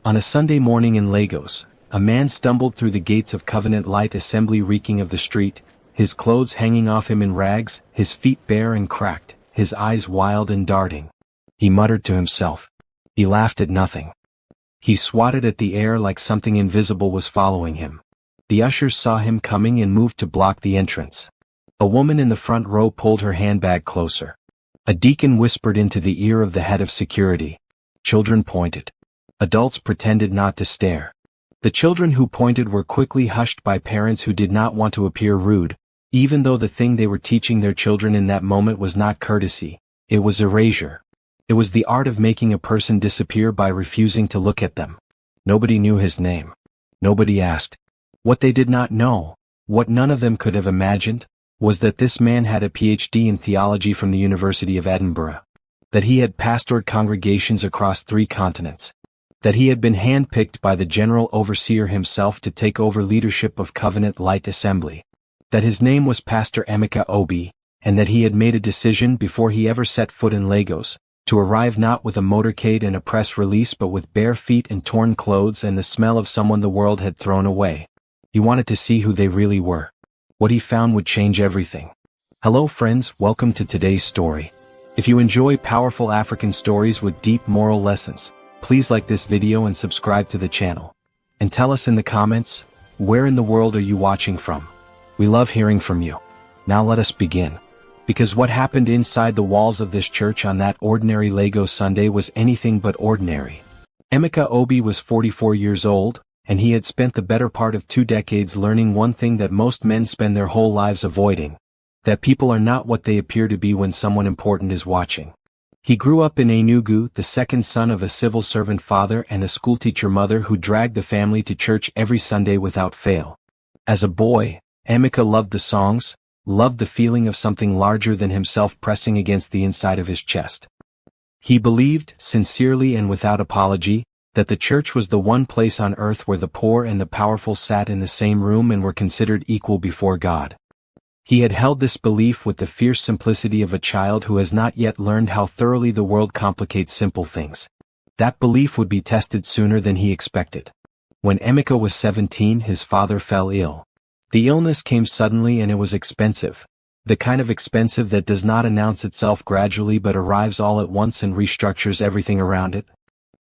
On a Sunday morning in Lagos, a man stumbled through the gates of Covenant Light Assembly reeking of the street, his clothes hanging off him in rags, his feet bare and cracked, his eyes wild and darting. He muttered to himself. He laughed at nothing. He swatted at the air like something invisible was following him. The ushers saw him coming and moved to block the entrance. A woman in the front row pulled her handbag closer. A deacon whispered into the ear of the head of security. Children pointed. Adults pretended not to stare. The children who pointed were quickly hushed by parents who did not want to appear rude, even though the thing they were teaching their children in that moment was not courtesy, it was erasure. It was the art of making a person disappear by refusing to look at them. Nobody knew his name. Nobody asked. What they did not know, what none of them could have imagined, was that this man had a PhD in theology from the University of Edinburgh, that he had pastored congregations across 3 continents, that he had been handpicked by the general overseer himself to take over leadership of Covenant Light Assembly, that his name was Pastor Emeka Obi, and that he had made a decision before he ever set foot in Lagos, to arrive not with a motorcade and a press release but with bare feet and torn clothes and the smell of someone the world had thrown away. He wanted to see who they really were. What he found would change everything. Hello friends, welcome to today's story. If you enjoy powerful African stories with deep moral lessons, please like this video and subscribe to the channel. And tell us in the comments, where in the world are you watching from? We love hearing from you. Now let us begin. Because what happened inside the walls of this church on that ordinary Lagos Sunday was anything but ordinary. Emeka Obi was 44 years old, and he had spent the better part of 2 decades learning one thing that most men spend their whole lives avoiding: that people are not what they appear to be when someone important is watching. He grew up in Enugu, the second son of a civil servant father and a schoolteacher mother who dragged the family to church every Sunday without fail. As a boy, Emeka loved the songs, loved the feeling of something larger than himself pressing against the inside of his chest. He believed, sincerely and without apology, that the church was the one place on earth where the poor and the powerful sat in the same room and were considered equal before God. He had held this belief with the fierce simplicity of a child who has not yet learned how thoroughly the world complicates simple things. That belief would be tested sooner than he expected. When Emeka was 17, his father fell ill. The illness came suddenly and it was expensive. The kind of expensive that does not announce itself gradually but arrives all at once and restructures everything around it.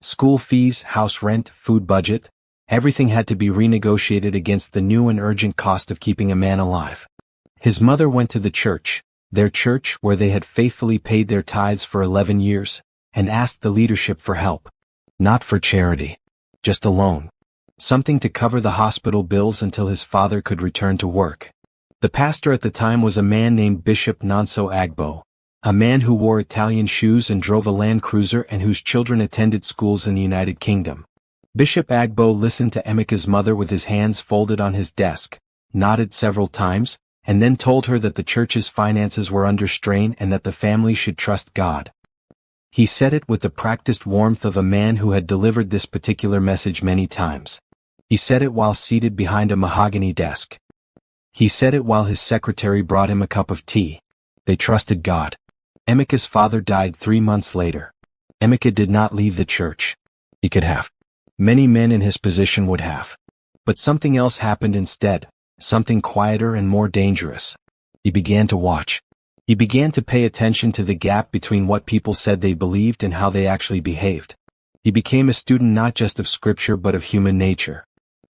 School fees, house rent, food budget, everything had to be renegotiated against the new and urgent cost of keeping a man alive. His mother went to the church, their church where they had faithfully paid their tithes for 11 years, and asked the leadership for help. Not for charity. Just a loan. Something to cover the hospital bills until his father could return to work. The pastor at the time was a man named Bishop Nonso Agbo, a man who wore Italian shoes and drove a Land Cruiser and whose children attended schools in the United Kingdom. Bishop Agbo listened to Emeka's mother with his hands folded on his desk, nodded several times, and then told her that the church's finances were under strain and that the family should trust God. He said it with the practiced warmth of a man who had delivered this particular message many times. He said it while seated behind a mahogany desk. He said it while his secretary brought him a cup of tea. They trusted God. Emeka's father died 3 months later. Emeka did not leave the church. He could have. Many men in his position would have. But something else happened instead, something quieter and more dangerous. He began to watch. He began to pay attention to the gap between what people said they believed and how they actually behaved. He became a student not just of scripture but of human nature.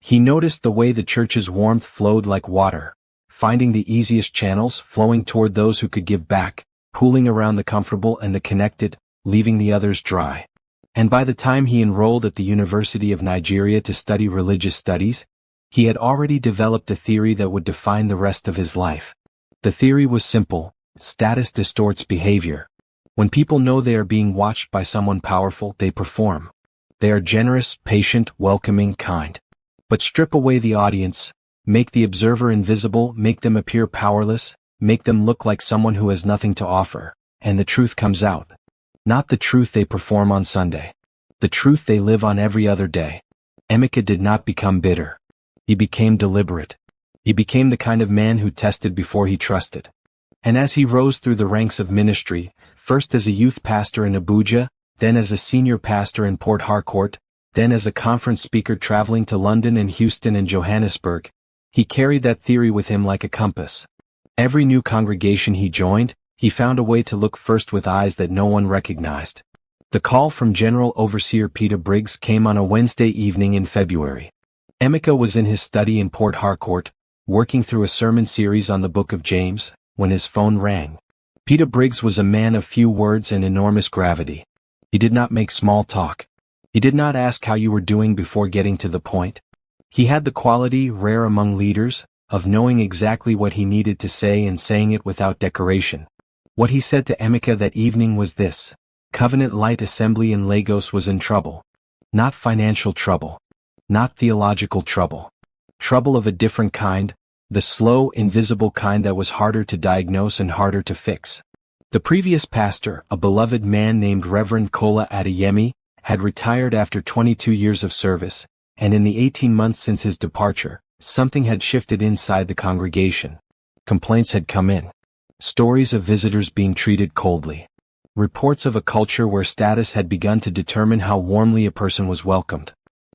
He noticed the way the church's warmth flowed like water, finding the easiest channels, flowing toward those who could give back, pooling around the comfortable and the connected, leaving the others dry. And by the time he enrolled at the University of Nigeria to study religious studies, he had already developed a theory that would define the rest of his life. The theory was simple: status distorts behavior. When people know they are being watched by someone powerful, they perform. They are generous, patient, welcoming, kind. But strip away the audience, make the observer invisible, make them appear powerless, make them look like someone who has nothing to offer, and the truth comes out. Not the truth they perform on Sunday. The truth they live on every other day. Emeka did not become bitter. He became deliberate. He became the kind of man who tested before he trusted. And as he rose through the ranks of ministry, first as a youth pastor in Abuja, then as a senior pastor in Port Harcourt, Then as a conference speaker traveling to London and Houston and Johannesburg, he carried that theory with him like a compass. Every new congregation he joined, he found a way to look first with eyes that no one recognized. The call from General Overseer Peter Briggs came on a Wednesday evening in February. Emeka was in his study in Port Harcourt, working through a sermon series on the book of James, when his phone rang. Peter Briggs was a man of few words and enormous gravity. He did not make small talk. He did not ask how you were doing before getting to the point. He had the quality, rare among leaders, of knowing exactly what he needed to say and saying it without decoration. What he said to Emeka that evening was this: Covenant Light Assembly in Lagos was in trouble. Not financial trouble. Not theological trouble. Trouble of a different kind, the slow, invisible kind that was harder to diagnose and harder to fix. The previous pastor, a beloved man named Reverend Kola Adeyemi, had retired after 22 years of service, and in the 18 months since his departure, something had shifted inside the congregation. Complaints had come in. Stories of visitors being treated coldly. Reports of a culture where status had begun to determine how warmly a person was welcomed.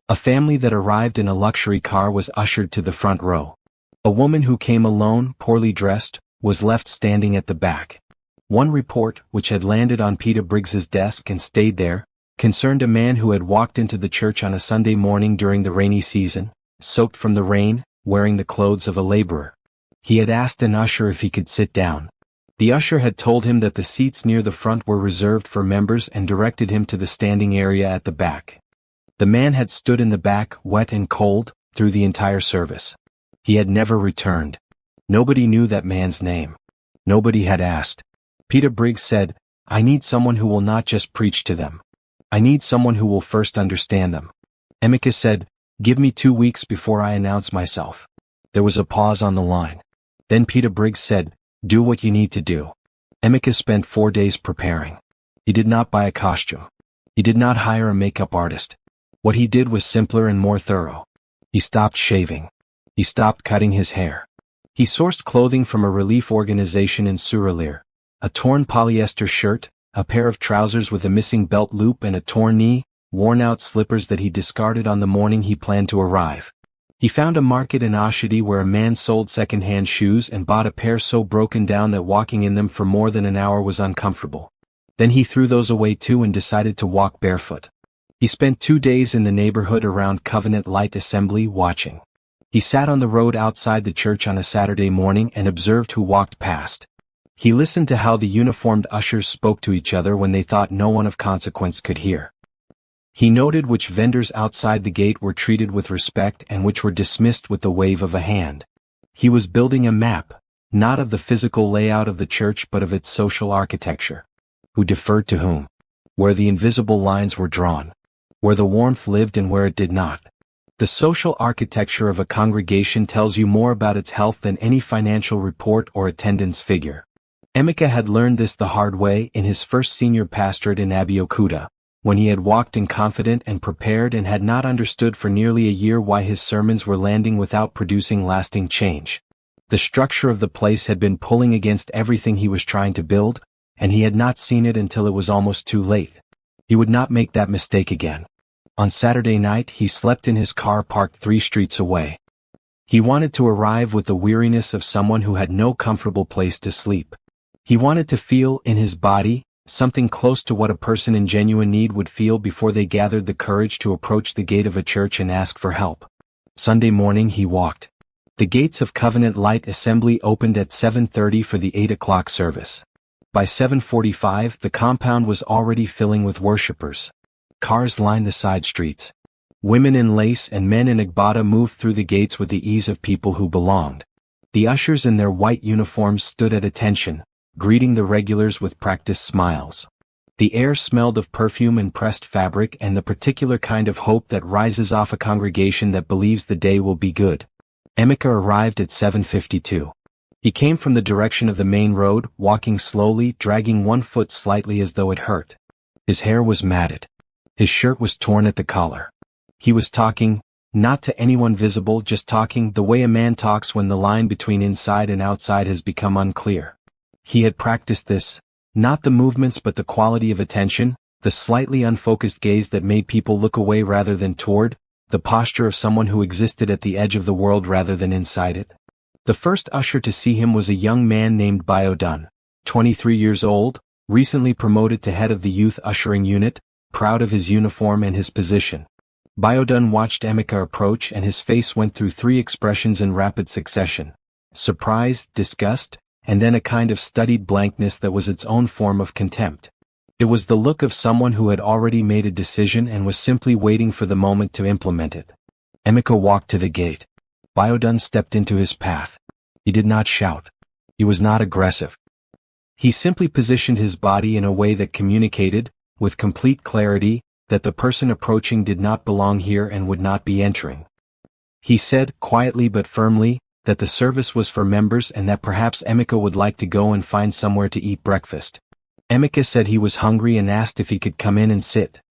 A family that arrived in a luxury car was ushered to the front row. A woman who came alone, poorly dressed, was left standing at the back. One report, which had landed on Peter Briggs's desk and stayed there, concerned a man who had walked into the church on a Sunday morning during the rainy season, soaked from the rain, wearing the clothes of a laborer. He had asked an usher if he could sit down. The usher had told him that the seats near the front were reserved for members and directed him to the standing area at the back. The man had stood in the back, wet and cold, through the entire service. He had never returned. Nobody knew that man's name. Nobody had asked. Peter Briggs said, "I need someone who will not just preach to them. I need someone who will first understand them." Emeka said, "Give me 2 weeks before I announce myself." There was a pause on the line. Then Peter Briggs said, "Do what you need to do." Emeka spent 4 days preparing. He did not buy a costume. He did not hire a makeup artist. What he did was simpler and more thorough. He stopped shaving. He stopped cutting his hair. He sourced clothing from a relief organization in Surulere. A torn polyester shirt, a pair of trousers with a missing belt loop and a torn knee, worn-out slippers that he discarded on the morning he planned to arrive. He found a market in Oshodi where a man sold second-hand shoes and bought a pair so broken down that walking in them for more than an hour was uncomfortable. Then he threw those away too and decided to walk barefoot. He spent 2 days in the neighborhood around Covenant Light Assembly watching. He sat on the road outside the church on a Saturday morning and observed who walked past. He listened to how the uniformed ushers spoke to each other when they thought no one of consequence could hear. He noted which vendors outside the gate were treated with respect and which were dismissed with the wave of a hand. He was building a map, not of the physical layout of the church but of its social architecture. Who deferred to whom? Where the invisible lines were drawn. Where the warmth lived and where it did not. The social architecture of a congregation tells you more about its health than any financial report or attendance figure. Emeka had learned this the hard way in his first senior pastorate in Abeokuta, when he had walked in confident and prepared and had not understood for nearly a year why his sermons were landing without producing lasting change. The structure of the place had been pulling against everything he was trying to build, and he had not seen it until it was almost too late. He would not make that mistake again. On Saturday night he slept in his car parked 3 streets away. He wanted to arrive with the weariness of someone who had no comfortable place to sleep. He wanted to feel in his body something close to what a person in genuine need would feel before they gathered the courage to approach the gate of a church and ask for help. Sunday morning he walked. The gates of Covenant Light Assembly opened at 7:30 for the 8 o'clock service. By 7:45 the compound was already filling with worshippers. Cars lined the side streets. Women in lace and men in agbada moved through the gates with the ease of people who belonged. The ushers in their white uniforms stood at attention, greeting the regulars with practiced smiles. The air smelled of perfume and pressed fabric and the particular kind of hope that rises off a congregation that believes the day will be good. Emeka arrived at 7:52. He came from the direction of the main road, walking slowly, dragging one foot slightly as though it hurt. His hair was matted. His shirt was torn at the collar. He was talking, not to anyone visible, just talking the way a man talks when the line between inside and outside has become unclear. He had practiced this, not the movements but the quality of attention, the slightly unfocused gaze that made people look away rather than toward, the posture of someone who existed at the edge of the world rather than inside it. The first usher to see him was a young man named Biodun, 23 years old, recently promoted to head of the youth ushering unit, proud of his uniform and his position. Biodun watched Emeka approach and his face went through 3 expressions in rapid succession: surprise, disgust, and then a kind of studied blankness that was its own form of contempt. It was the look of someone who had already made a decision and was simply waiting for the moment to implement it. Emeka walked to the gate. Biodun stepped into his path. He did not shout. He was not aggressive. He simply positioned his body in a way that communicated, with complete clarity, that the person approaching did not belong here and would not be entering. He said, quietly but firmly, that the service was for members and that perhaps Emeka would like to go and find somewhere to eat breakfast. Emeka said he was hungry and asked if he could come in and sit.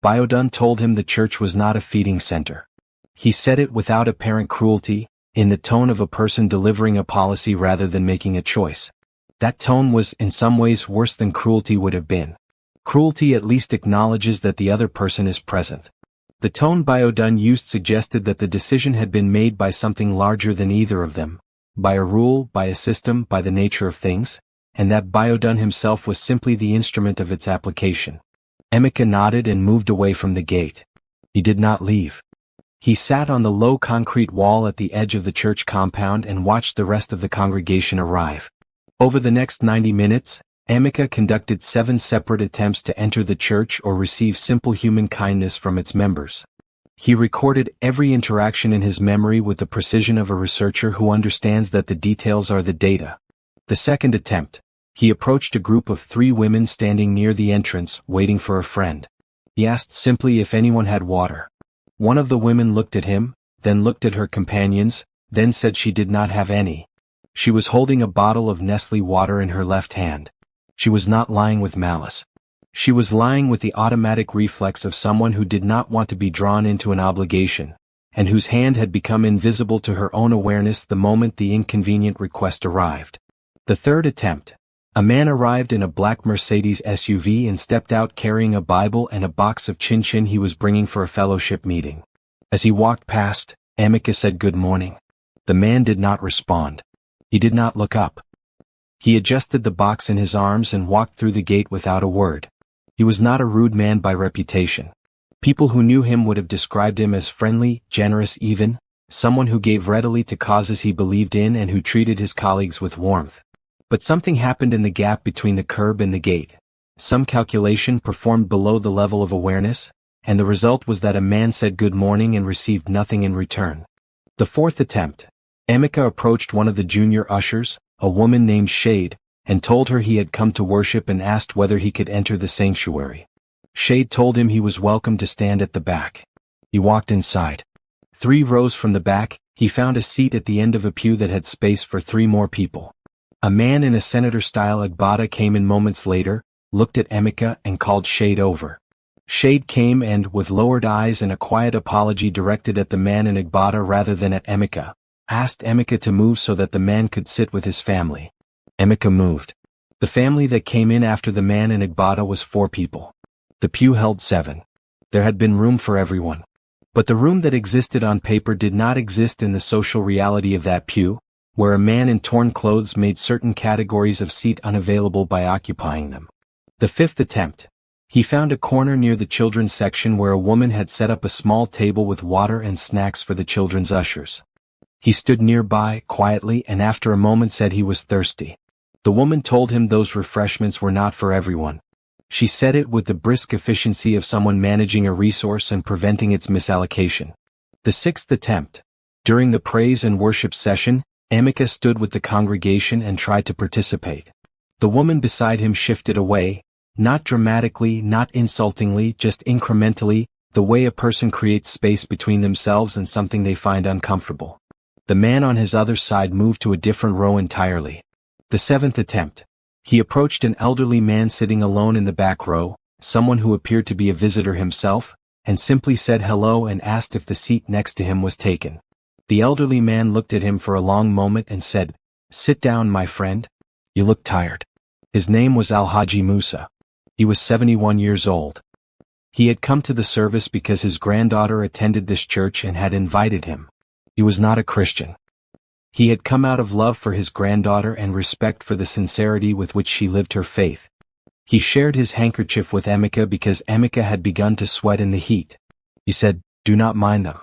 Biodun told him the church was not a feeding center. He said it without apparent cruelty, in the tone of a person delivering a policy rather than making a choice. That tone was, in some ways, worse than cruelty would have been. Cruelty at least acknowledges that the other person is present. The tone Biodun used suggested that the decision had been made by something larger than either of them, by a rule, by a system, by the nature of things, and that Biodun himself was simply the instrument of its application. Emeka nodded and moved away from the gate. He did not leave. He sat on the low concrete wall at the edge of the church compound and watched the rest of the congregation arrive. Over the next 90 minutes, Emeka conducted 7 separate attempts to enter the church or receive simple human kindness from its members. He recorded every interaction in his memory with the precision of a researcher who understands that the details are the data. The second attempt, he approached a group of 3 women standing near the entrance, waiting for a friend. He asked simply if anyone had water. One of the women looked at him, then looked at her companions, then said she did not have any. She was holding a bottle of Nestle water in her left hand. She was not lying with malice. She was lying with the automatic reflex of someone who did not want to be drawn into an obligation, and whose hand had become invisible to her own awareness the moment the inconvenient request arrived. The third attempt. A man arrived in a black Mercedes SUV and stepped out carrying a Bible and a box of chin-chin he was bringing for a fellowship meeting. As he walked past, Emeka said good morning. The man did not respond. He did not look up. He adjusted the box in his arms and walked through the gate without a word. He was not a rude man by reputation. People who knew him would have described him as friendly, generous even, someone who gave readily to causes he believed in and who treated his colleagues with warmth. But something happened in the gap between the curb and the gate. Some calculation performed below the level of awareness, and the result was that a man said good morning and received nothing in return. The fourth attempt. Emeka approached one of the junior ushers, a woman named Shade, and told her he had come to worship and asked whether he could enter the sanctuary. Shade told him he was welcome to stand at the back. He walked inside. 3 rows from the back, he found a seat at the end of a pew that had space for 3 more people. A man in a senator-style agbada came in moments later, looked at Emeka and called Shade over. Shade came and, with lowered eyes and a quiet apology directed at the man in agbada rather than at Emeka, asked Emeka to move so that the man could sit with his family. Emeka moved. The family that came in after the man in agbada was 4 people. The pew held 7. There had been room for everyone. But the room that existed on paper did not exist in the social reality of that pew, where a man in torn clothes made certain categories of seat unavailable by occupying them. The fifth attempt. He found a corner near the children's section where a woman had set up a small table with water and snacks for the children's ushers. He stood nearby, quietly, and after a moment said he was thirsty. The woman told him those refreshments were not for everyone. She said it with the brisk efficiency of someone managing a resource and preventing its misallocation. The sixth attempt. During the praise and worship session, Emeka stood with the congregation and tried to participate. The woman beside him shifted away, not dramatically, not insultingly, just incrementally, the way a person creates space between themselves and something they find uncomfortable. The man on his other side moved to a different row entirely. The seventh attempt. He approached an elderly man sitting alone in the back row, someone who appeared to be a visitor himself, and simply said hello and asked if the seat next to him was taken. The elderly man looked at him for a long moment and said, "Sit down, my friend. You look tired." His name was Alhaji Musa. He was 71 years old. He had come to the service because his granddaughter attended this church and had invited him. He was not a Christian. He had come out of love for his granddaughter and respect for the sincerity with which she lived her faith. He shared his handkerchief with Emeka because Emeka had begun to sweat in the heat. He said, "Do not mind them.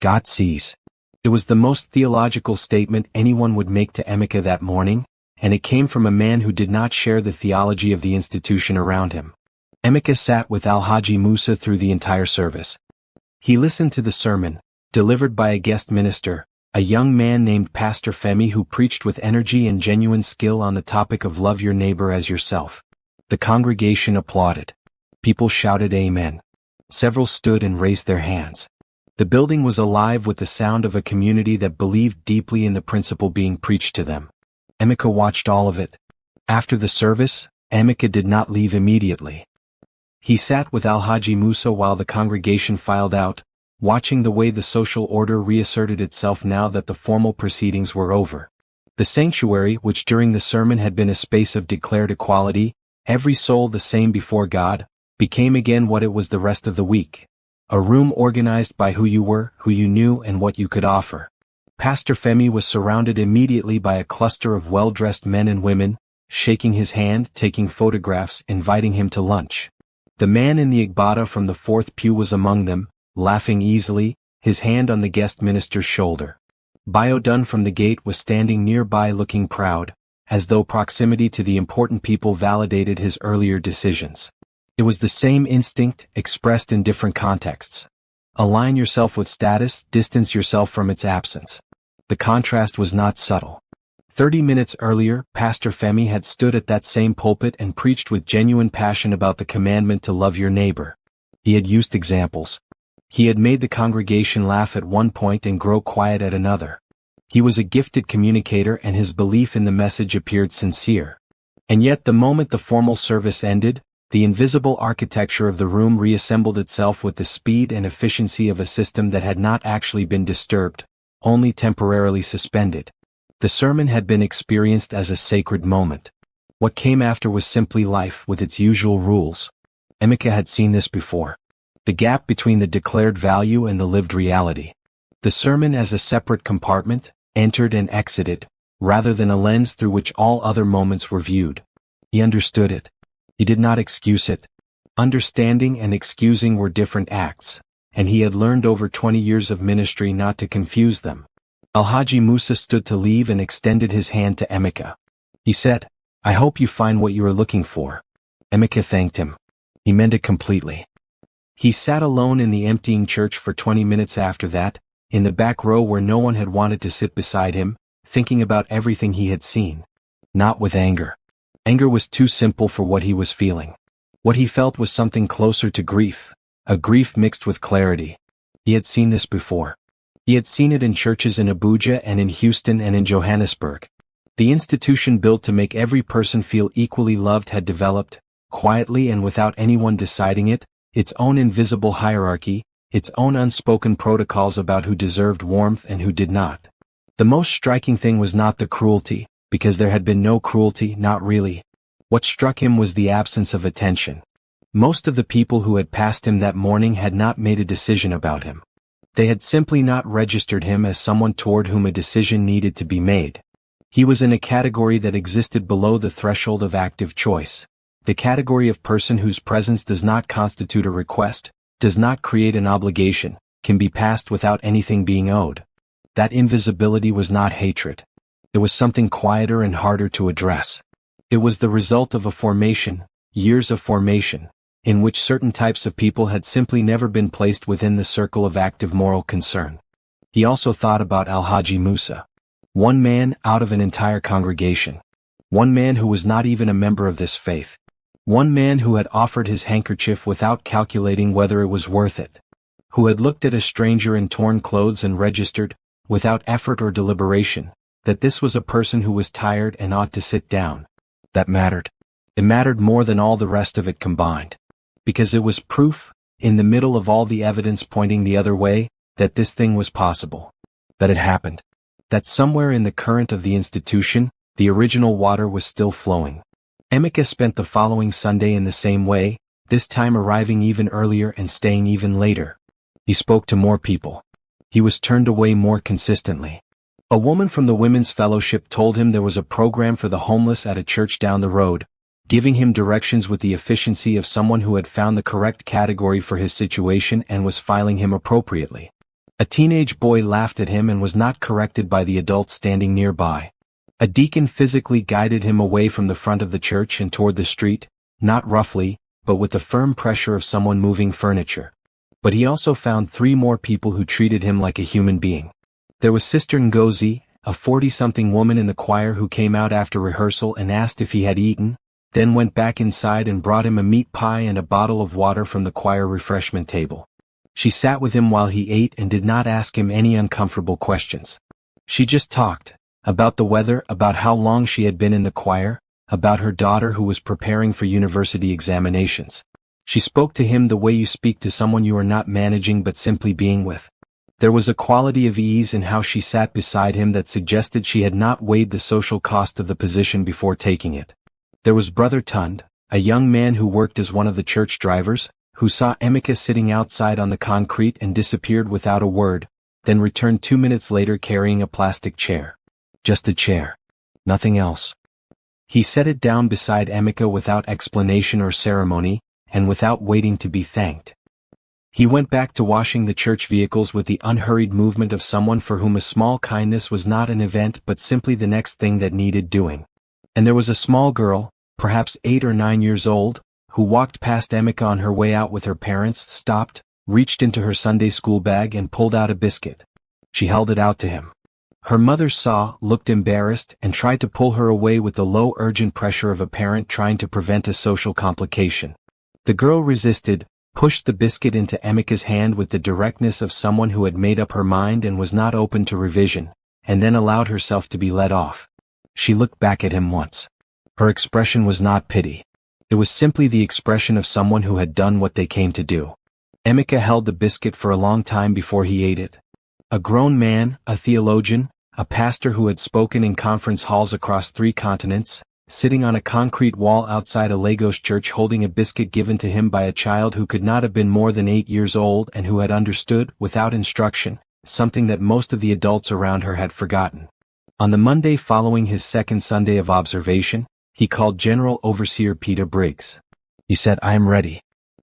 God sees." It was the most theological statement anyone would make to Emeka that morning, and it came from a man who did not share the theology of the institution around him. Emeka sat with Alhaji Musa through the entire service. He listened to the sermon, delivered by a guest minister, a young man named Pastor Femi who preached with energy and genuine skill on the topic of love your neighbor as yourself. The congregation applauded. People shouted amen. Several stood and raised their hands. The building was alive with the sound of a community that believed deeply in the principle being preached to them. Emeka watched all of it. After the service, Emeka did not leave immediately. He sat with Alhaji Musa while the congregation filed out, watching the way the social order reasserted itself now that the formal proceedings were over. The sanctuary, which during the sermon had been a space of declared equality, every soul the same before God, became again what it was the rest of the week. A room organized by who you were, who you knew, and what you could offer. Pastor Femi was surrounded immediately by a cluster of well-dressed men and women, shaking his hand, taking photographs, inviting him to lunch. The man in the Igbada from the fourth pew was among them, laughing easily, his hand on the guest minister's shoulder. Biodun from the gate was standing nearby looking proud, as though proximity to the important people validated his earlier decisions. It was the same instinct, expressed in different contexts. Align yourself with status, distance yourself from its absence. The contrast was not subtle. 30 minutes earlier, Pastor Femi had stood at that same pulpit and preached with genuine passion about the commandment to love your neighbor. He had used examples. He had made the congregation laugh at one point and grow quiet at another. He was a gifted communicator and his belief in the message appeared sincere. And yet the moment the formal service ended, the invisible architecture of the room reassembled itself with the speed and efficiency of a system that had not actually been disturbed, only temporarily suspended. The sermon had been experienced as a sacred moment. What came after was simply life with its usual rules. Emeka had seen this before. The gap between the declared value and the lived reality. The sermon as a separate compartment, entered and exited, rather than a lens through which all other moments were viewed. He understood it. He did not excuse it. Understanding and excusing were different acts, and he had learned over 20 years of ministry not to confuse them. Alhaji Musa stood to leave and extended his hand to Emeka. He said, "I hope you find what you are looking for." Emeka thanked him. He meant it completely. He sat alone in the emptying church for 20 minutes after that, in the back row where no one had wanted to sit beside him, thinking about everything he had seen. Not with anger. Anger was too simple for what he was feeling. What he felt was something closer to grief, a grief mixed with clarity. He had seen this before. He had seen it in churches in Abuja and in Houston and in Johannesburg. The institution built to make every person feel equally loved had developed, quietly and without anyone deciding it, its own invisible hierarchy, its own unspoken protocols about who deserved warmth and who did not. The most striking thing was not the cruelty, because there had been no cruelty, not really. What struck him was the absence of attention. Most of the people who had passed him that morning had not made a decision about him. They had simply not registered him as someone toward whom a decision needed to be made. He was in a category that existed below the threshold of active choice. The category of person whose presence does not constitute a request, does not create an obligation, can be passed without anything being owed. That invisibility was not hatred. It was something quieter and harder to address. It was the result of a formation, years of formation, in which certain types of people had simply never been placed within the circle of active moral concern. He also thought about Alhaji Musa. One man out of an entire congregation. One man who was not even a member of this faith. One man who had offered his handkerchief without calculating whether it was worth it. Who had looked at a stranger in torn clothes and registered, without effort or deliberation, that this was a person who was tired and ought to sit down. That mattered. It mattered more than all the rest of it combined. Because it was proof, in the middle of all the evidence pointing the other way, that this thing was possible. That it happened. That somewhere in the current of the institution, the original water was still flowing. Emeka spent the following Sunday in the same way, this time arriving even earlier and staying even later. He spoke to more people. He was turned away more consistently. A woman from the Women's Fellowship told him there was a program for the homeless at a church down the road, giving him directions with the efficiency of someone who had found the correct category for his situation and was filing him appropriately. A teenage boy laughed at him and was not corrected by the adult standing nearby. A deacon physically guided him away from the front of the church and toward the street, not roughly, but with the firm pressure of someone moving furniture. But he also found 3 more people who treated him like a human being. There was Sister Ngozi, a 40-something woman in the choir who came out after rehearsal and asked if he had eaten, then went back inside and brought him a meat pie and a bottle of water from the choir refreshment table. She sat with him while he ate and did not ask him any uncomfortable questions. She just talked about the weather, about how long she had been in the choir, about her daughter who was preparing for university examinations. She spoke to him the way you speak to someone you are not managing but simply being with. There was a quality of ease in how she sat beside him that suggested she had not weighed the social cost of the position before taking it. There was Brother Tund, a young man who worked as one of the church drivers, who saw Emeka sitting outside on the concrete and disappeared without a word, then returned 2 minutes later carrying a plastic chair. Just a chair. Nothing else. He set it down beside Emeka without explanation or ceremony, and without waiting to be thanked. He went back to washing the church vehicles with the unhurried movement of someone for whom a small kindness was not an event but simply the next thing that needed doing. And there was a small girl, perhaps 8 or 9 years old, who walked past Emeka on her way out with her parents, stopped, reached into her Sunday school bag and pulled out a biscuit. She held it out to him. Her mother saw, looked embarrassed, and tried to pull her away with the low urgent pressure of a parent trying to prevent a social complication. The girl resisted, pushed the biscuit into Emeka's hand with the directness of someone who had made up her mind and was not open to revision, and then allowed herself to be led off. She looked back at him once. Her expression was not pity. It was simply the expression of someone who had done what they came to do. Emeka held the biscuit for a long time before he ate it. A grown man, a theologian, a pastor who had spoken in conference halls across 3 continents, sitting on a concrete wall outside a Lagos church holding a biscuit given to him by a child who could not have been more than 8 years old and who had understood, without instruction, something that most of the adults around her had forgotten. On the Monday following his second Sunday of observation, he called General Overseer Peter Briggs. He said, "I am ready.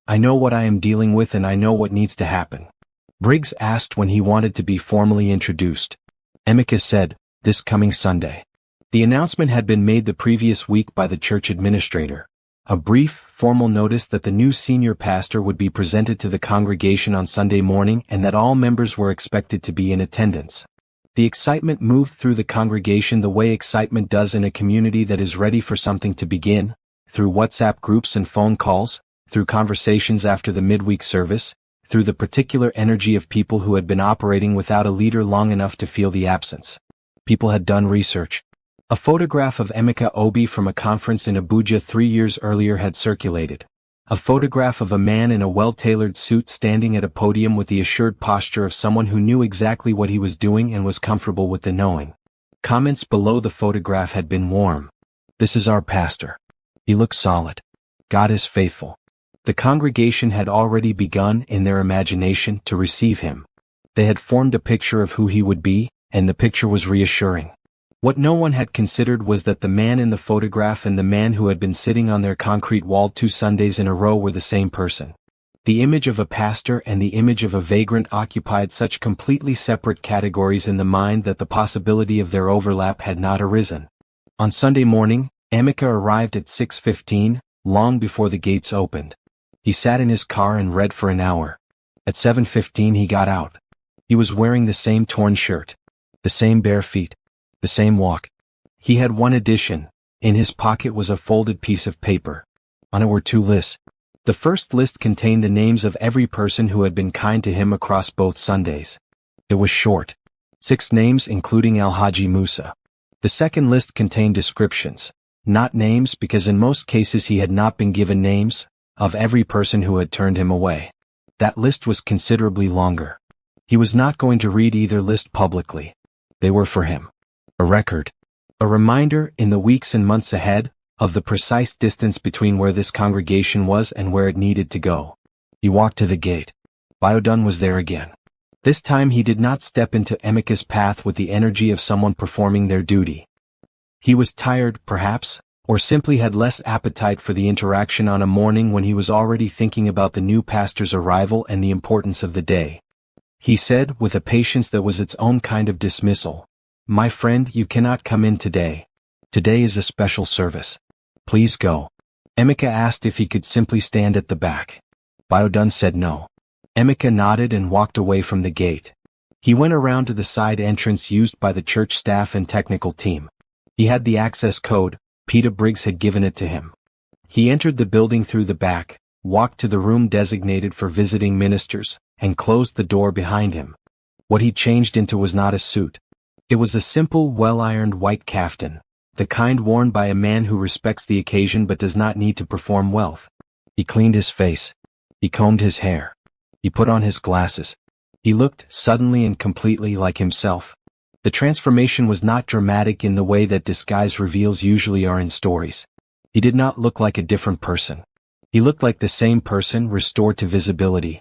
I know what I am dealing with and I know what needs to happen." Briggs asked when he wanted to be formally introduced. Emeka said, "This coming Sunday." The announcement had been made the previous week by the church administrator. A brief, formal notice that the new senior pastor would be presented to the congregation on Sunday morning and that all members were expected to be in attendance. The excitement moved through the congregation the way excitement does in a community that is ready for something to begin, through WhatsApp groups and phone calls, through conversations after the midweek service, through the particular energy of people who had been operating without a leader long enough to feel the absence. People had done research. A photograph of Emeka Obi from a conference in Abuja 3 years earlier had circulated. A photograph of a man in a well-tailored suit standing at a podium with the assured posture of someone who knew exactly what he was doing and was comfortable with the knowing. Comments below the photograph had been warm. "This is our pastor. He looks solid. God is faithful." The congregation had already begun, in their imagination, to receive him. They had formed a picture of who he would be, and the picture was reassuring. What no one had considered was that the man in the photograph and the man who had been sitting on their concrete wall 2 Sundays in a row were the same person. The image of a pastor and the image of a vagrant occupied such completely separate categories in the mind that the possibility of their overlap had not arisen. On Sunday morning, Emeka arrived at 6:15, long before the gates opened. He sat in his car and read for an hour. At 7:15 he got out. He was wearing the same torn shirt, the same bare feet, the same walk. He had one addition. In his pocket was a folded piece of paper. On it were 2 lists. The first list contained the names of every person who had been kind to him across both Sundays. It was short. 6 names including Alhaji Musa. The second list contained descriptions, not names because in most cases he had not been given names, of every person who had turned him away. That list was considerably longer. He was not going to read either list publicly. They were for him. A record. A reminder, in the weeks and months ahead, of the precise distance between where this congregation was and where it needed to go. He walked to the gate. Biodun was there again. This time he did not step into Emeka's path with the energy of someone performing their duty. He was tired, perhaps, or simply had less appetite for the interaction on a morning when he was already thinking about the new pastor's arrival and the importance of the day. He said, with a patience that was its own kind of dismissal, "My friend, you cannot come in today. Today is a special service. Please go." Emeka asked if he could simply stand at the back. Biodun said no. Emeka nodded and walked away from the gate. He went around to the side entrance used by the church staff and technical team. He had the access code. Peter Briggs had given it to him. He entered the building through the back, walked to the room designated for visiting ministers, and closed the door behind him. What he changed into was not a suit. It was a simple, well-ironed white kaftan, the kind worn by a man who respects the occasion but does not need to perform wealth. He cleaned his face. He combed his hair. He put on his glasses. He looked, suddenly and completely, like himself. The transformation was not dramatic in the way that disguise reveals usually are in stories. He did not look like a different person. He looked like the same person, restored to visibility.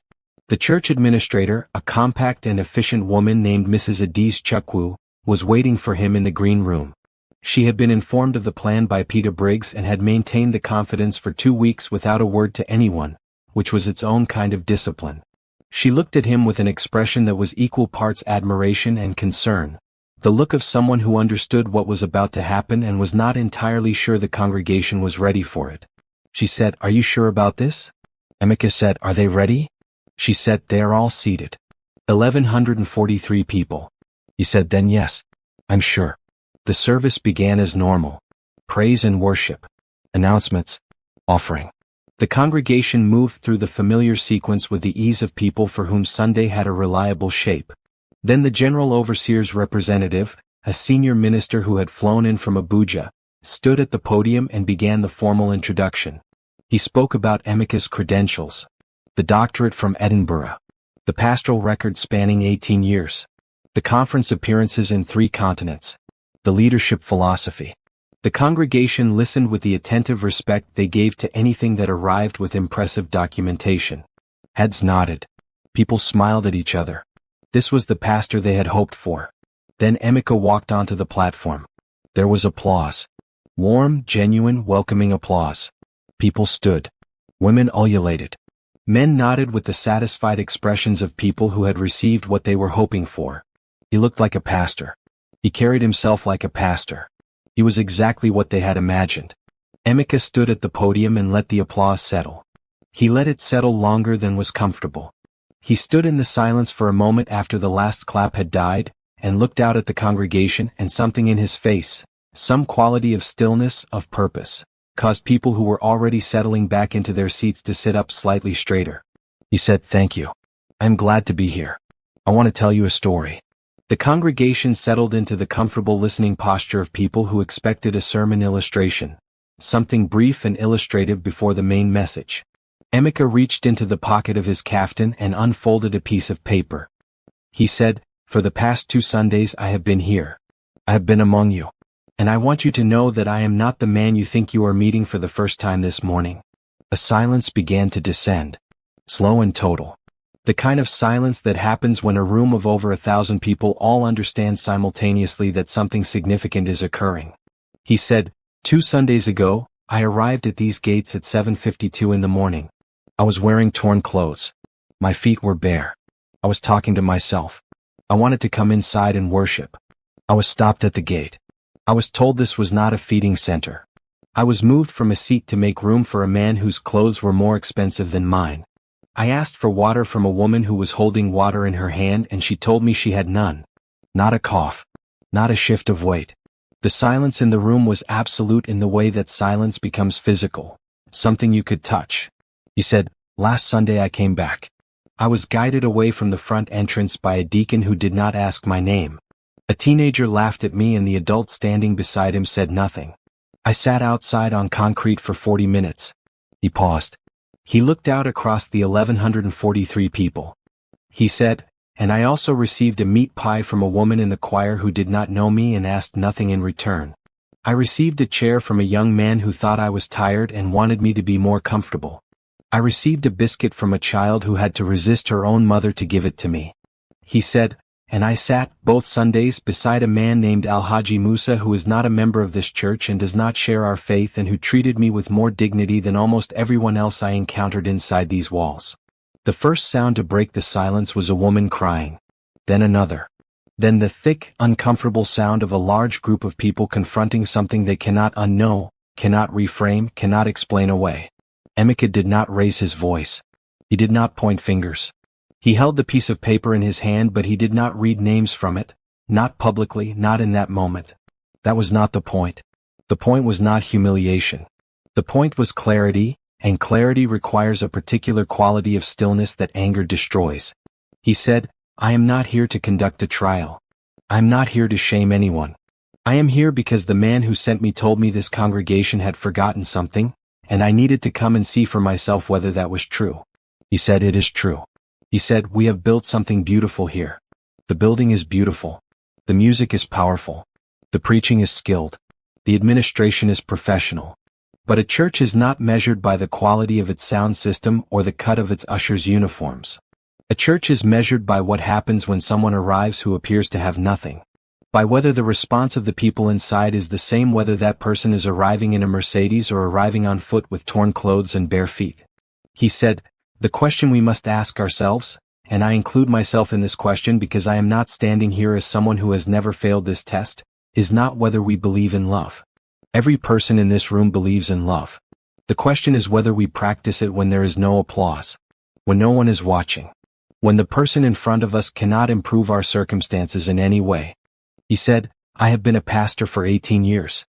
The church administrator, a compact and efficient woman named Mrs. Adis Chukwu, was waiting for him in the green room. She had been informed of the plan by Peter Briggs and had maintained the confidence for 2 weeks without a word to anyone, which was its own kind of discipline. She looked at him with an expression that was equal parts admiration and concern, the look of someone who understood what was about to happen and was not entirely sure the congregation was ready for it. She said, "Are you sure about this?" Emeka said, "Are they ready?" She said, "They are all seated. 1,143 people." He said, "Then yes, I'm sure." The service began as normal. Praise and worship. Announcements. Offering. The congregation moved through the familiar sequence with the ease of people for whom Sunday had a reliable shape. Then the general overseer's representative, a senior minister who had flown in from Abuja, stood at the podium and began the formal introduction. He spoke about Emeka's credentials, the doctorate from Edinburgh, the pastoral record spanning 18 years, the conference appearances in 3 continents, the leadership philosophy. The congregation listened with the attentive respect they gave to anything that arrived with impressive documentation. Heads nodded. People smiled at each other. This was the pastor they had hoped for. Then Emeka walked onto the platform. There was applause. Warm, genuine, welcoming applause. People stood. Women ululated. Men nodded with the satisfied expressions of people who had received what they were hoping for. He looked like a pastor. He carried himself like a pastor. He was exactly what they had imagined. Emeka stood at the podium and let the applause settle. He let it settle longer than was comfortable. He stood in the silence for a moment after the last clap had died, and looked out at the congregation, and something in his face, some quality of stillness, of purpose, caused people who were already settling back into their seats to sit up slightly straighter. He said, "Thank you. I am glad to be here. I want to tell you a story." The congregation settled into the comfortable listening posture of people who expected a sermon illustration, something brief and illustrative before the main message. Emeka reached into the pocket of his kaftan and unfolded a piece of paper. He said, "For the past 2 Sundays I have been here. I have been among you. And I want you to know that I am not the man you think you are meeting for the first time this morning." A silence began to descend. Slow and total. The kind of silence that happens when a room of over 1,000 people all understand simultaneously that something significant is occurring. He said, 2 Sundays ago, I arrived at these gates at 7:52 in the morning. I was wearing torn clothes. My feet were bare. I was talking to myself. I wanted to come inside and worship. I was stopped at the gate. I was told this was not a feeding center. I was moved from a seat to make room for a man whose clothes were more expensive than mine. I asked for water from a woman who was holding water in her hand, and she told me she had none. Not a cough. Not a shift of weight. The silence in the room was absolute in the way that silence becomes physical, something you could touch. He said, "Last Sunday I came back. I was guided away from the front entrance by a deacon who did not ask my name. A teenager laughed at me and the adult standing beside him said nothing. I sat outside on concrete for 40 minutes. He paused. He looked out across the 1,143 people. He said, "And I also received a meat pie from a woman in the choir who did not know me and asked nothing in return. I received a chair from a young man who thought I was tired and wanted me to be more comfortable. I received a biscuit from a child who had to resist her own mother to give it to me. He said, and I sat, both Sundays, beside a man named Alhaji Musa who is not a member of this church and does not share our faith and who treated me with more dignity than almost everyone else I encountered inside these walls. The first sound to break the silence was a woman crying. Then another. Then the thick, uncomfortable sound of a large group of people confronting something they cannot unknow, cannot reframe, cannot explain away. Emeka did not raise his voice. He did not point fingers. He held the piece of paper in his hand, but he did not read names from it, not publicly, not in that moment. That was not the point. The point was not humiliation. The point was clarity, and clarity requires a particular quality of stillness that anger destroys. He said, I am not here to conduct a trial. I am not here to shame anyone. I am here because the man who sent me told me this congregation had forgotten something, and I needed to come and see for myself whether that was true. He said, it is true. He said, we have built something beautiful here. The building is beautiful. The music is powerful. The preaching is skilled. The administration is professional. But a church is not measured by the quality of its sound system or the cut of its ushers' uniforms. A church is measured by what happens when someone arrives who appears to have nothing. By whether the response of the people inside is the same whether that person is arriving in a Mercedes or arriving on foot with torn clothes and bare feet. He said, the question we must ask ourselves, and I include myself in this question because I am not standing here as someone who has never failed this test, is not whether we believe in love. Every person in this room believes in love. The question is whether we practice it when there is no applause, when no one is watching, when the person in front of us cannot improve our circumstances in any way. He said, I have been a pastor for 18 years.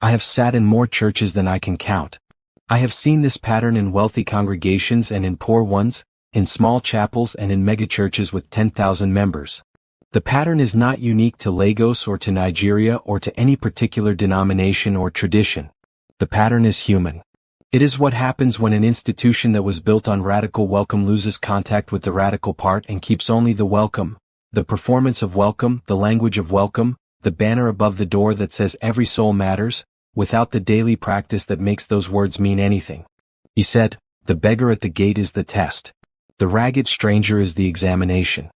I have sat in more churches than I can count. I have seen this pattern in wealthy congregations and in poor ones, in small chapels and in megachurches with 10,000 members. The pattern is not unique to Lagos or to Nigeria or to any particular denomination or tradition. The pattern is human. It is what happens when an institution that was built on radical welcome loses contact with the radical part and keeps only the welcome, the performance of welcome, the language of welcome, the banner above the door that says every soul matters, without the daily practice that makes those words mean anything. He said, the beggar at the gate is the test. The ragged stranger is the examination.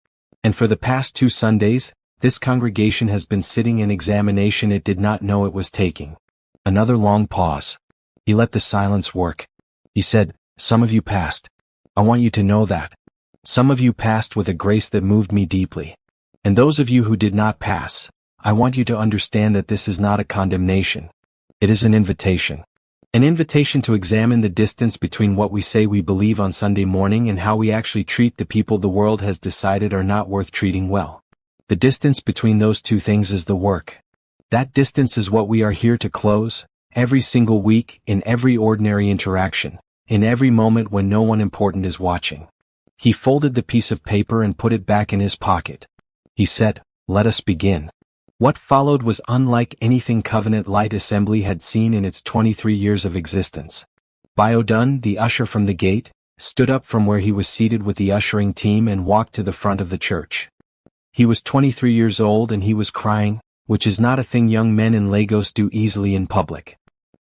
And for the past 2 Sundays, this congregation has been sitting in examination it did not know it was taking. Another long pause. He let the silence work. He said, some of you passed. I want you to know that. Some of you passed with a grace that moved me deeply. And those of you who did not pass, I want you to understand that this is not a condemnation. It is an invitation. An invitation to examine the distance between what we say we believe on Sunday morning and how we actually treat the people the world has decided are not worth treating well. The distance between those two things is the work. That distance is what we are here to close, every single week, in every ordinary interaction, in every moment when no one important is watching. He folded the piece of paper and put it back in his pocket. He said, let us begin. What followed was unlike anything Covenant Light Assembly had seen in its 23 years of existence. Biodun, the usher from the gate, stood up from where he was seated with the ushering team and walked to the front of the church. He was 23 years old and he was crying, which is not a thing young men in Lagos do easily in public.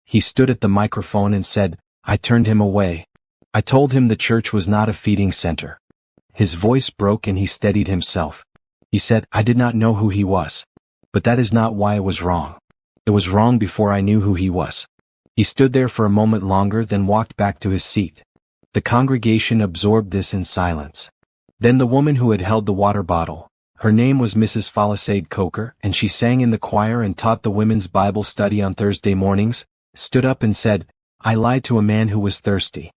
He stood at the microphone and said, I turned him away. I told him the church was not a feeding center. His voice broke and he steadied himself. He said, I did not know who he was. But that is not why it was wrong. It was wrong before I knew who he was. He stood there for a moment longer, then walked back to his seat. The congregation absorbed this in silence. Then the woman who had held the water bottle, her name was Mrs. Falisaid Coker, and she sang in the choir and taught the women's Bible study on Thursday mornings, stood up and said, I lied to a man who was thirsty.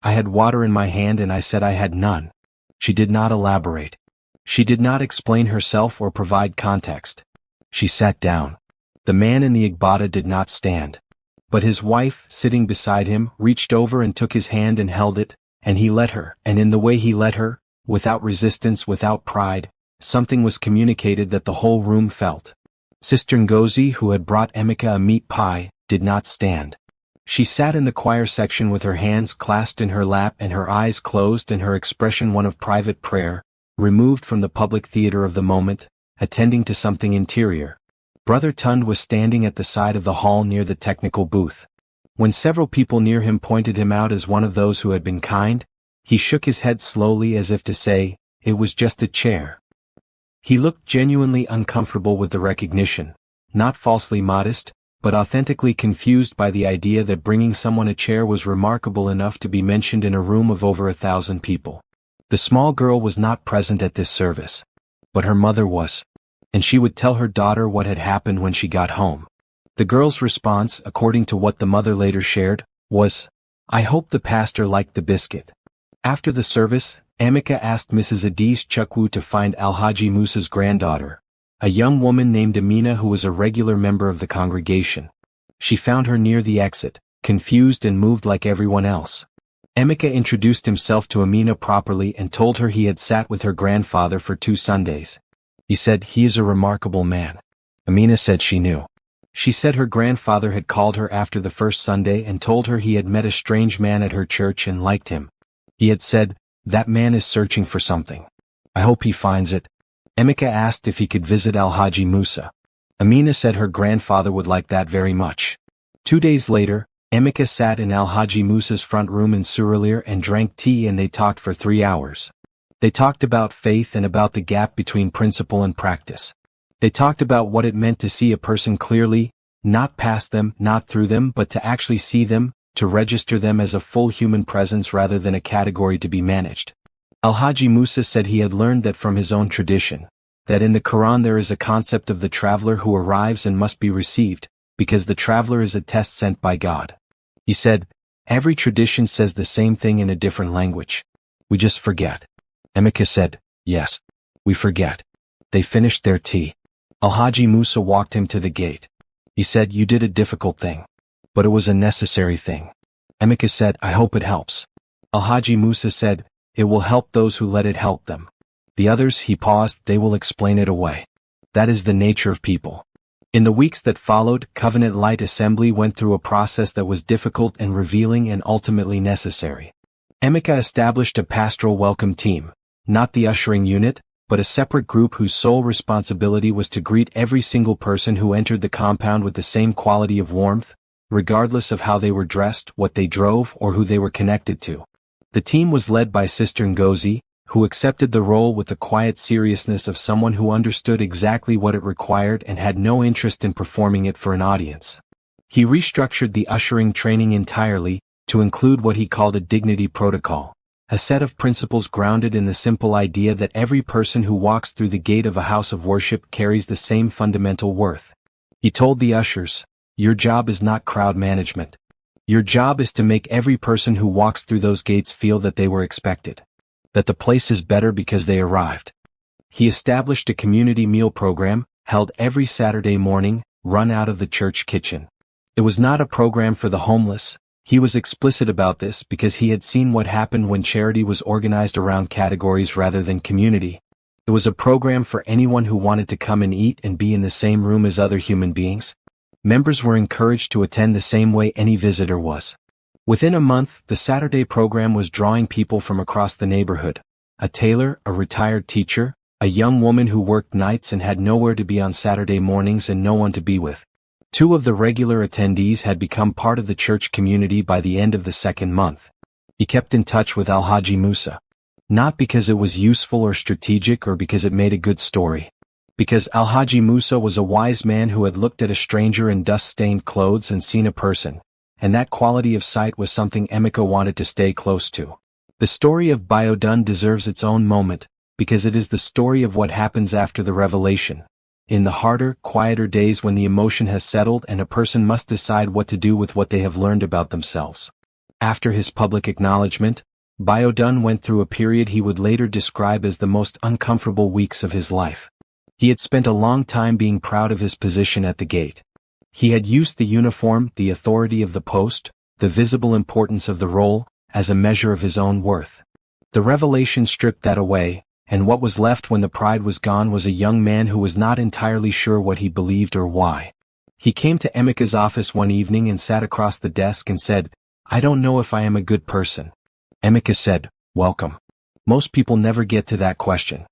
I had water in my hand and I said I had none. She did not elaborate. She did not explain herself or provide context. She sat down. The man in the Igbada did not stand. But his wife, sitting beside him, reached over and took his hand and held it, and he let her, and in the way he let her, without resistance, without pride, something was communicated that the whole room felt. Sister Ngozi, who had brought Emeka a meat pie, did not stand. She sat in the choir section with her hands clasped in her lap and her eyes closed and her expression one of private prayer, removed from the public theater of the moment, attending to something interior. Brother Tund was standing at the side of the hall near the technical booth. When several people near him pointed him out as one of those who had been kind, he shook his head slowly as if to say, it was just a chair. He looked genuinely uncomfortable with the recognition, not falsely modest, but authentically confused by the idea that bringing someone a chair was remarkable enough to be mentioned in a room of over 1,000 people. The small girl was not present at this service. But her mother was. And she would tell her daughter what had happened when she got home. The girl's response, according to what the mother later shared, was, "I hope the pastor liked the biscuit." After the service, Emeka asked Mrs. Adis Chukwu to find Alhaji Musa's granddaughter, a young woman named Amina who was a regular member of the congregation. She found her near the exit, confused and moved like everyone else. Emeka introduced himself to Amina properly and told her he had sat with her grandfather for 2 Sundays. He said, "He is a remarkable man." Amina said she knew. She said her grandfather had called her after the first Sunday and told her he had met a strange man at her church and liked him. He had said, "That man is searching for something. I hope he finds it." Emeka asked if he could visit Alhaji Musa. Amina said her grandfather would like that very much. 2 days later, Emeka sat in Alhaji Musa's front room in Surulere and drank tea, and they talked for 3 hours. They talked about faith and about the gap between principle and practice. They talked about what it meant to see a person clearly, not past them, not through them, but to actually see them, to register them as a full human presence rather than a category to be managed. Alhaji Musa said he had learned that from his own tradition, that in the Quran there is a concept of the traveler who arrives and must be received, because the traveler is a test sent by God. He said, "Every tradition says the same thing in a different language. We just forget." Emeka said, "Yes, we forget." They finished their tea. Alhaji Musa walked him to the gate. He said, "You did a difficult thing. But it was a necessary thing." Emeka said, "I hope it helps." Alhaji Musa said, "It will help those who let it help them. The others," he paused, "they will explain it away. That is the nature of people." In the weeks that followed, Covenant Light Assembly went through a process that was difficult and revealing and ultimately necessary. Emeka established a pastoral welcome team, not the ushering unit, but a separate group whose sole responsibility was to greet every single person who entered the compound with the same quality of warmth, regardless of how they were dressed, what they drove, or who they were connected to. The team was led by Sister Ngozi, who accepted the role with the quiet seriousness of someone who understood exactly what it required and had no interest in performing it for an audience. He restructured the ushering training entirely, to include what he called a dignity protocol, a set of principles grounded in the simple idea that every person who walks through the gate of a house of worship carries the same fundamental worth. He told the ushers, "Your job is not crowd management. Your job is to make every person who walks through those gates feel that they were expected, that the place is better because they arrived." He established a community meal program, held every Saturday morning, run out of the church kitchen. It was not a program for the homeless. He was explicit about this because he had seen what happened when charity was organized around categories rather than community. It was a program for anyone who wanted to come and eat and be in the same room as other human beings. Members were encouraged to attend the same way any visitor was. Within a month, the Saturday program was drawing people from across the neighborhood. A tailor, a retired teacher, a young woman who worked nights and had nowhere to be on Saturday mornings and no one to be with. 2 of the regular attendees had become part of the church community by the end of the 2nd month. He kept in touch with Alhaji Musa. Not because it was useful or strategic or because it made a good story. Because Alhaji Musa was a wise man who had looked at a stranger in dust-stained clothes and seen a person, and that quality of sight was something Emeka wanted to stay close to. The story of Biodun deserves its own moment, because it is the story of what happens after the revelation. In the harder, quieter days when the emotion has settled and a person must decide what to do with what they have learned about themselves. After his public acknowledgement, Biodun went through a period he would later describe as the most uncomfortable weeks of his life. He had spent a long time being proud of his position at the gate. He had used the uniform, the authority of the post, the visible importance of the role, as a measure of his own worth. The revelation stripped that away, and what was left when the pride was gone was a young man who was not entirely sure what he believed or why. He came to Emeka's office one evening and sat across the desk and said, "I don't know if I am a good person." Emeka said, "Welcome. Most people never get to that question."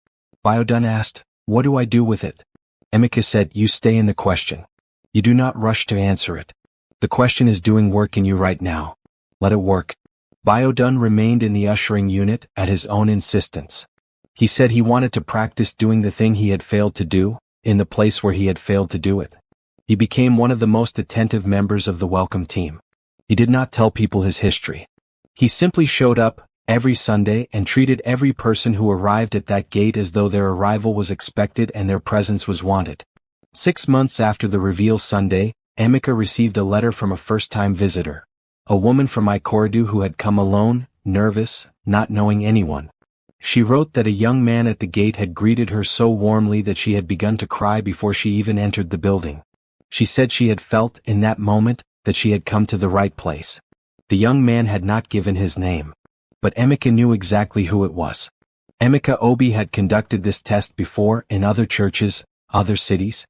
Biodun asked, "What do I do with it?" Emeka said, "You stay in the question. You do not rush to answer it. The question is doing work in you right now. Let it work." Biodun remained in the ushering unit at his own insistence. He said he wanted to practice doing the thing he had failed to do, in the place where he had failed to do it. He became one of the most attentive members of the welcome team. He did not tell people his history. He simply showed up every Sunday and treated every person who arrived at that gate as though their arrival was expected and their presence was wanted. 6 months after the reveal Sunday, Emeka received a letter from a first-time visitor, a woman from Ikorodu who had come alone, nervous, not knowing anyone. She wrote that a young man at the gate had greeted her so warmly that she had begun to cry before she even entered the building. She said she had felt, in that moment, that she had come to the right place. The young man had not given his name. But Emeka knew exactly who it was. Emeka Obi had conducted this test before in other churches, other cities.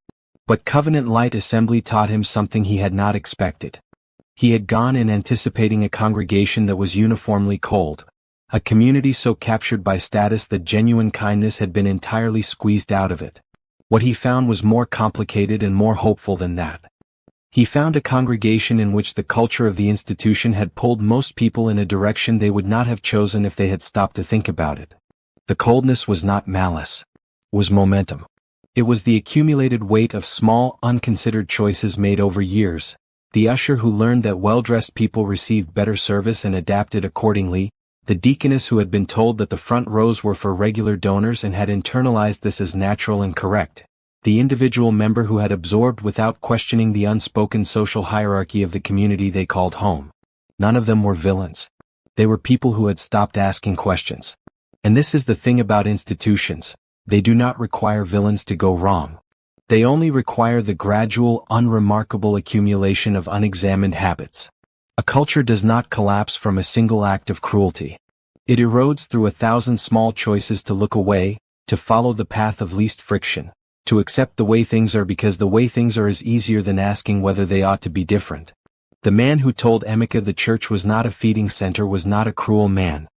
But Covenant Light Assembly taught him something he had not expected. He had gone in anticipating a congregation that was uniformly cold, a community so captured by status that genuine kindness had been entirely squeezed out of it. What he found was more complicated and more hopeful than that. He found a congregation in which the culture of the institution had pulled most people in a direction they would not have chosen if they had stopped to think about it. The coldness was not malice. It was momentum. It was the accumulated weight of small, unconsidered choices made over years. The usher who learned that well-dressed people received better service and adapted accordingly, the deaconess who had been told that the front rows were for regular donors and had internalized this as natural and correct, the individual member who had absorbed without questioning the unspoken social hierarchy of the community they called home. None of them were villains. They were people who had stopped asking questions. And this is the thing about institutions: they do not require villains to go wrong. They only require the gradual, unremarkable accumulation of unexamined habits. A culture does not collapse from a single act of cruelty. It erodes through 1,000 small choices to look away, to follow the path of least friction, to accept the way things are because the way things are is easier than asking whether they ought to be different. The man who told Emeka the church was not a feeding center was not a cruel man.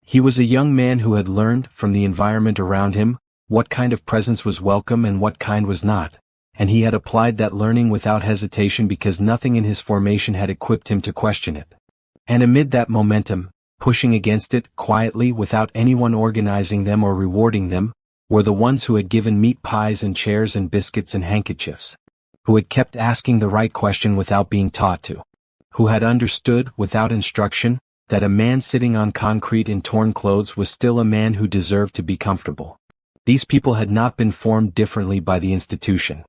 He was a young man who had learned, from the environment around him, what kind of presence was welcome and what kind was not, and he had applied that learning without hesitation because nothing in his formation had equipped him to question it. And amid that momentum, pushing against it, quietly, without anyone organizing them or rewarding them, were the ones who had given meat pies and chairs and biscuits and handkerchiefs, who had kept asking the right question without being taught to, who had understood, without instruction, that a man sitting on concrete in torn clothes was still a man who deserved to be comfortable. These people had not been formed differently by the institution.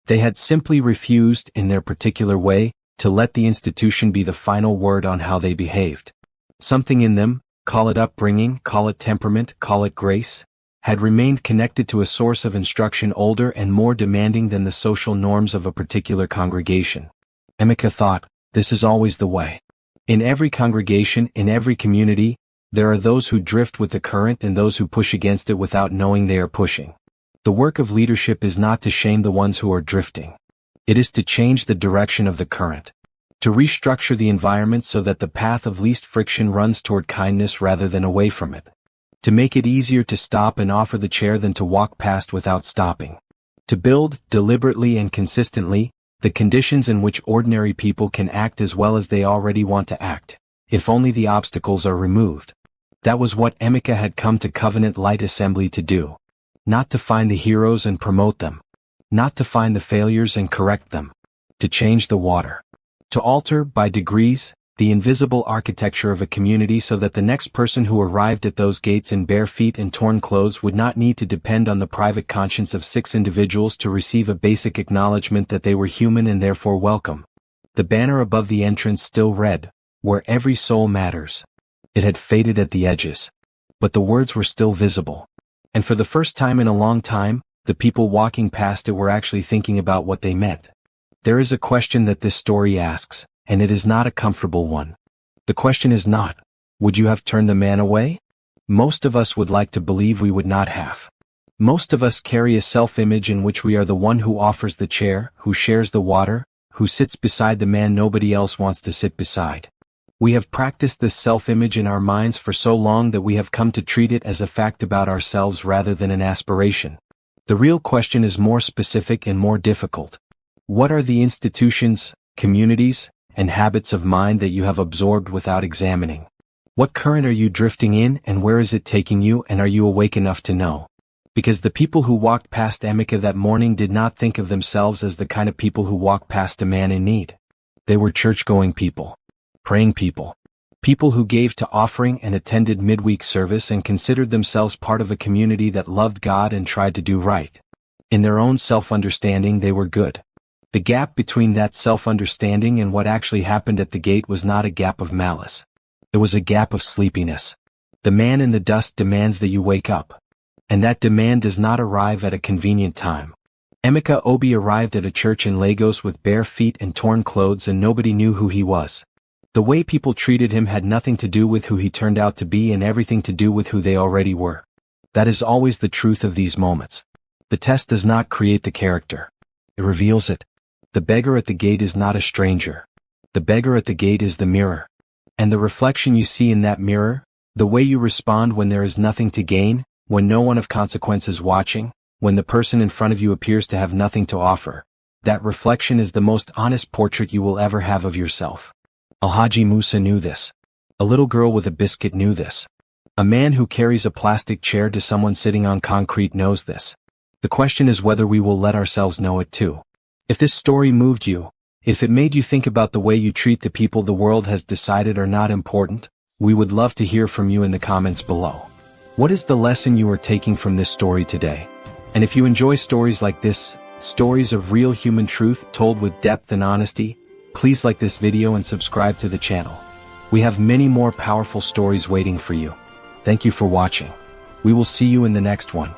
They had simply refused, in their particular way, to let the institution be the final word on how they behaved. Something in them, call it upbringing, call it temperament, call it grace, had remained connected to a source of instruction older and more demanding than the social norms of a particular congregation. Emeka thought, this is always the way. In every congregation, in every community, there are those who drift with the current and those who push against it without knowing they are pushing. The work of leadership is not to shame the ones who are drifting. It is to change the direction of the current, to restructure the environment so that the path of least friction runs toward kindness rather than away from it, to make it easier to stop and offer the chair than to walk past without stopping, to build, deliberately and consistently, the conditions in which ordinary people can act as well as they already want to act, if only the obstacles are removed. That was what Emeka had come to Covenant Light Assembly to do. Not to find the heroes and promote them. Not to find the failures and correct them. To change the water. To alter, by degrees, the invisible architecture of a community so that the next person who arrived at those gates in bare feet and torn clothes would not need to depend on the private conscience of 6 individuals to receive a basic acknowledgement that they were human and therefore welcome. The banner above the entrance still read, "Where every soul matters." It had faded at the edges. But the words were still visible. And for the first time in a long time, the people walking past it were actually thinking about what they meant. There is a question that this story asks, and it is not a comfortable one. The question is not, would you have turned the man away? Most of us would like to believe we would not have. Most of us carry a self-image in which we are the one who offers the chair, who shares the water, who sits beside the man nobody else wants to sit beside. We have practiced this self-image in our minds for so long that we have come to treat it as a fact about ourselves rather than an aspiration. The real question is more specific and more difficult. What are the institutions, communities, and habits of mind that you have absorbed without examining? What current are you drifting in, and where is it taking you, and are you awake enough to know? Because the people who walked past Emeka that morning did not think of themselves as the kind of people who walk past a man in need. They were church-going people, praying people, people who gave to offering and attended midweek service and considered themselves part of a community that loved God and tried to do right. In their own self-understanding, they were good. The gap between that self-understanding and what actually happened at the gate was not a gap of malice. It was a gap of sleepiness. The man in the dust demands that you wake up. And that demand does not arrive at a convenient time. Emeka Obi arrived at a church in Lagos with bare feet and torn clothes, and nobody knew who he was. The way people treated him had nothing to do with who he turned out to be and everything to do with who they already were. That is always the truth of these moments. The test does not create the character. It reveals it. The beggar at the gate is not a stranger. The beggar at the gate is the mirror. And the reflection you see in that mirror, the way you respond when there is nothing to gain, when no one of consequence is watching, when the person in front of you appears to have nothing to offer, that reflection is the most honest portrait you will ever have of yourself. Alhaji Musa knew this. A little girl with a biscuit knew this. A man who carries a plastic chair to someone sitting on concrete knows this. The question is whether we will let ourselves know it too. If this story moved you, if it made you think about the way you treat the people the world has decided are not important, we would love to hear from you in the comments below. What is the lesson you are taking from this story today? And if you enjoy stories like this, stories of real human truth told with depth and honesty, please like this video and subscribe to the channel. We have many more powerful stories waiting for you. Thank you for watching. We will see you in the next one.